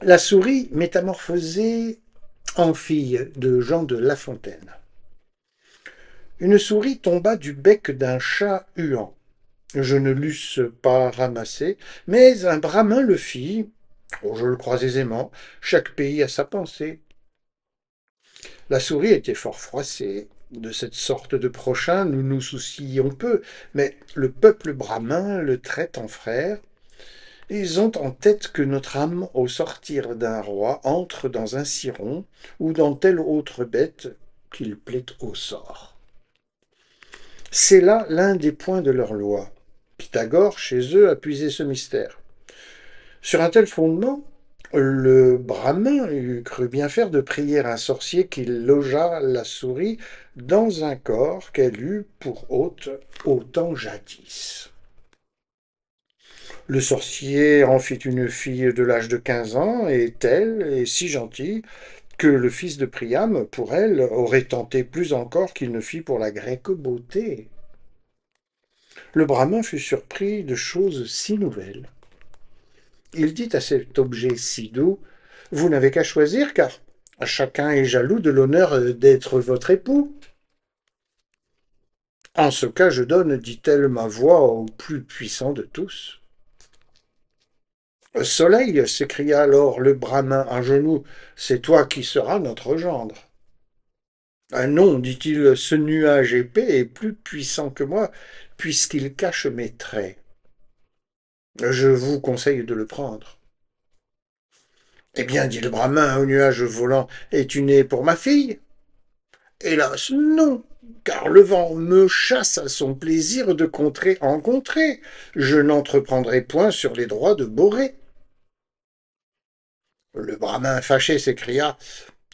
La souris métamorphosée en fille de Jean de La Fontaine. Une souris tomba du bec d'un chat huant. Je ne l'eusse pas ramassé, mais un brahmin le fit. Oh, je le crois aisément, chaque pays a sa pensée. La souris était fort froissée. De cette sorte de prochain, nous nous soucions peu, mais le peuple brahmin le traite en frère. Ils ont en tête que notre âme, au sortir d'un roi, entre dans un ciron ou dans telle autre bête qu'il plaît au sort. C'est là l'un des points de leur loi. Pythagore, chez eux, a puisé ce mystère. Sur un tel fondement, le brahmin eût cru bien faire de prier un sorcier qui logeât la souris dans un corps qu'elle eut pour hôte au temps jadis. Le sorcier en fit une fille de l'âge de 15 ans, et telle, et si gentille, que le fils de Priam, pour elle, aurait tenté plus encore qu'il ne fit pour la grecque beauté. Le brahmin fut surpris de choses si nouvelles. Il dit à cet objet si doux, vous n'avez qu'à choisir, car chacun est jaloux de l'honneur d'être votre époux. En ce cas, je donne, dit-elle, ma voix au plus puissant de tous. Soleil, s'écria alors le brahmin à genoux, c'est toi qui seras notre gendre. Ah non, dit-il, ce nuage épais est plus puissant que moi, puisqu'il cache mes traits. Je vous conseille de le prendre. Eh bien, dit le brahmin au nuage volant, es-tu né pour ma fille? Hélas, non, car le vent me chasse à son plaisir de contrée en contrée. Je n'entreprendrai point sur les droits de Borée. Le brahmin fâché s'écria,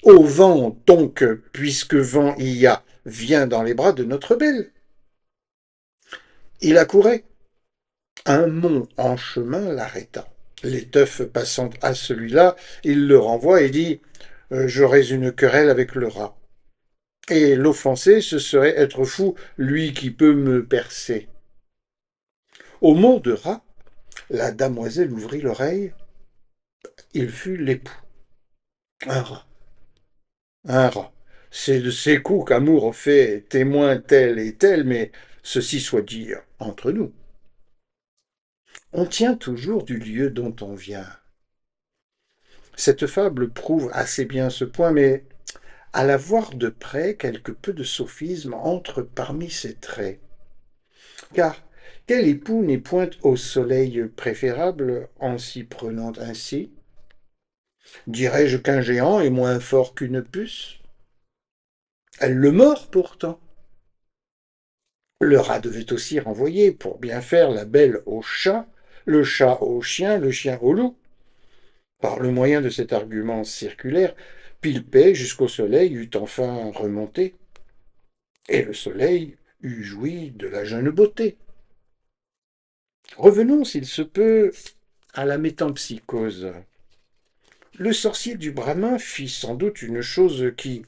ô vent, donc, puisque vent il y a, viens dans les bras de notre belle. Il accourait. Un mont en chemin l'arrêta. L'éteuf passant à celui-là, il le renvoie et dit, j'aurais une querelle avec le rat. Et l'offensé, ce serait être fou, lui qui peut me percer. Au mot de rat, la damoiselle ouvrit l'oreille. Il fut l'époux. Un rat. Un rat. C'est de ces coups qu'amour fait témoin tel et tel, mais ceci soit dit entre nous. On tient toujours du lieu dont on vient. Cette fable prouve assez bien ce point, mais à la voir de près, quelque peu de sophisme entre parmi ses traits. Car quel époux n'est point au soleil préférable en s'y prenant ainsi? Dirais-je qu'un géant est moins fort qu'une puce? Elle le mord pourtant. Le rat devait aussi renvoyer, pour bien faire, la belle au chat, le chat au chien, le chien au loup. Par le moyen de cet argument circulaire, Pilpay jusqu'au soleil eut enfin remonté, et le soleil eut joui de la jeune beauté. Revenons, s'il se peut, à la métempsychose. Le sorcier du Brahmin fit sans doute une chose qui,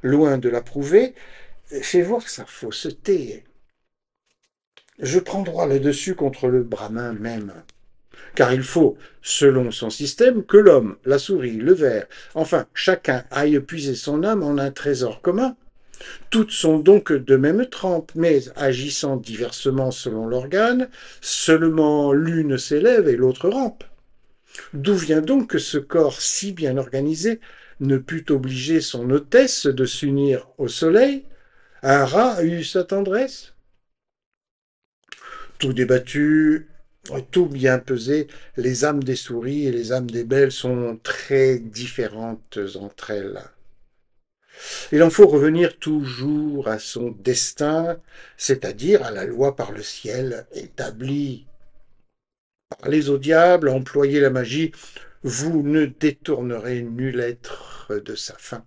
loin de l'approuver, fait voir sa fausseté. Je prends droit là-dessus contre le Brahmin même. Car il faut, selon son système, que l'homme, la souris, le ver, enfin chacun aille puiser son âme en un trésor commun. Toutes sont donc de même trempe, mais agissant diversement selon l'organe, seulement l'une s'élève et l'autre rampe. D'où vient donc que ce corps si bien organisé ne put obliger son hôtesse de s'unir au soleil? Un rat eut sa tendresse? Tout débattu, tout bien pesé, les âmes des souris et les âmes des belles sont très différentes entre elles. Il en faut revenir toujours à son destin, c'est-à-dire à la loi par le ciel établie. Parlez au diable, employez la magie, vous ne détournerez nul être de sa fin.